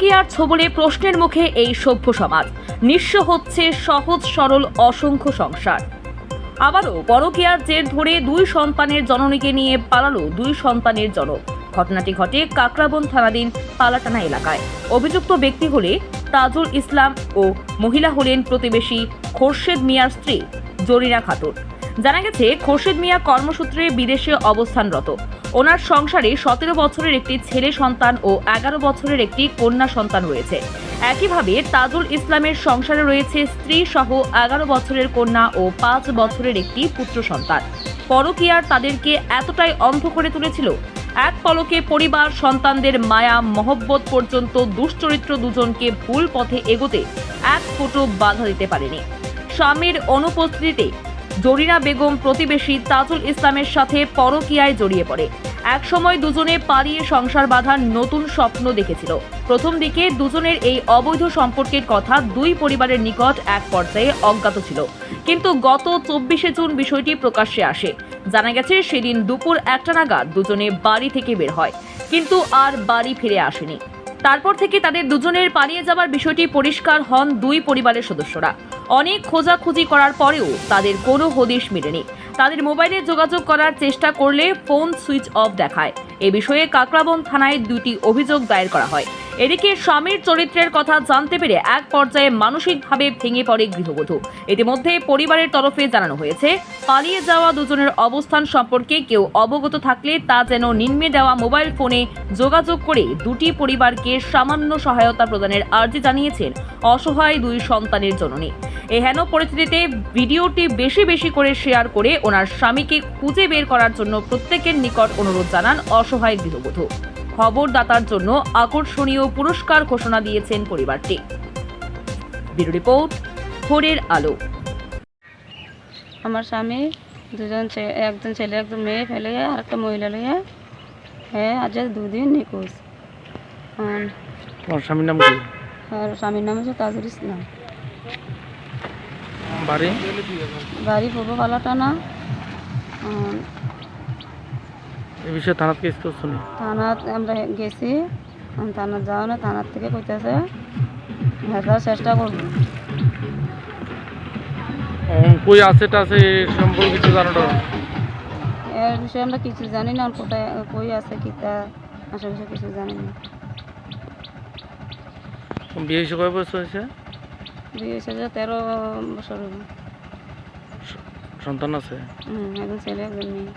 পরকীয়ার ছোবলে প্রশ্নের মুখে এই সভ্য সমাজ, নিঃস্ব হচ্ছে সহজ সরল অসংখ্য সংসার। আবারও পরকীয়ার জের ধরে দুই সন্তানের জননীকে নিয়ে পালালো দুই সন্তানের জনক। ঘটনাটি ঘটে কাকরাবন থানাধীন পালাটানা এলাকায়। অভিযুক্ত ব্যক্তি হলে তাজুল ইসলাম ও মহিলা হলেন প্রতিবেশী খোরশেদ মিয়ার স্ত্রী জরিনা খাতুন। জানা গেছে, খোরশেদ মিয়া কর্মসূত্রে বিদেশে অবস্থানরত। ওনার সংসারে 17 বছরের একটি ছেলে সন্তান ও 11 বছরের একটি কন্যা সন্তান রয়েছে। একইভাবে তাজুল ইসলামের সংসারে রয়েছে স্ত্রী সহ 11 বছরের কন্যা ও 5 বছরের একটি পুত্র সন্তান। পরকীয়ার তাদেরকে এতটাই অন্ধ করে তুলেছিল, এক পলকে পরিবার, সন্তানদের মায়া মহব্বত পর্যন্ত দুশ্চরিত্র দুজনকে ভুল পথে এগোতে এক ফোঁটো বাধা দিতে পারেনি। স্বামীর অনুপস্থিতিতে জরিনা বেগম প্রতিবেশী তাজুল ইসলামের সাথে পরকীয়ায় জড়িয়ে পড়ে। একসময় দুজনে পালিয়ে সংসার বাঁধার নতুন স্বপ্ন দেখেছিল। প্রথম দিকে দুজনের এই অবৈধ সম্পর্কের কথা দুই পরিবারের নিকট এক পর্যায়ে অজ্ঞাত ছিল, কিন্তু গত 24শে জুন বিষয়টি প্রকাশ্যে আসে। জানা গেছে, সেদিন দুপুর 1টা নাগাদ দুজনে বাড়ি থেকে বের হয়, কিন্তু আর বাড়ি ফিরে আসেনি। তারপর থেকে তাদের দুজনের পালিয়ে যাওয়ার বিষয়টি পরিষ্কার হন দুই পরিবারের সদস্যরা। অনেক খোঁজাখুঁজি করার পরেও তাদের কোনো হদিশ মেলেনি। তাদের মোবাইলে যোগাযোগ করার চেষ্টা করলে ফোন সুইচ অফ দেখায়। এ বিষয়ে কাকরাবন থানায় 2টি অভিযোগ দায়ের করা হয়। এদিকে স্বামীর চরিত্রের কথা জানতে পেরে এক পর্যায়ে মানসিকভাবে ভেঙে পড়ে গৃহবধূ। ইতিমধ্যে পরিবারের তরফে জানানো হয়েছে, পালিয়ে যাওয়া দুজনের অবস্থান সম্পর্কে কেউ অবগত থাকলে তা যেন নিম্নে দেওয়া মোবাইল ফোনে যোগাযোগ করে দুটি পরিবারকে সামান্য সহায়তা প্রদানের আর্জি জানিয়েছেন অসহায় দুই সন্তানের জননী। এই হেন পরিস্থিতিতে ভিডিওটি বেশি বেশি করে শেয়ার করে ওনার স্বামীকে খুঁজে বের করার জন্য প্রত্যেকের নিকট অনুরোধ জানান অসহায় গৃহবধূ। খবরদাতার জন্য আকর্ষণীয় পুরস্কার ঘোষণা দিয়েছেন পরিবারটি। ব্যুরো রিপোর্ট, ভোরের আলো। আমার স্বামী একজন ছেলে একজন মেয়ে ফেলে আর একটা মহিলা লইয়া হ্যাঁ আজ 2 দিন নিখোঁজ। তোমার স্বামীর নাম কি? আর স্বামীর নাম হচ্ছে তাজুল ইসলাম। বাড়ি পূর্ব পালাটানা। এই বিষয়ে থানাত কেস করছো নি? থানাত আমরা গেছি, থানাত যাওয়া না, থানার থেকে কইতেছে হেঁটার চেষ্টা করব। কই আছে টাছে সম্পর্কে কিছু জানো তো? এর বিষয়ে আমরা কিছু জানি না, কোথায় কই আছে কিতা আসলে কিছু জানি না। বিয়ে হয়েছে কয় বছর হয়েছে? বিয়ে হয়েছে 13 বছর। সন্তান আছে? একজন ছেলে একজন মেয়ে।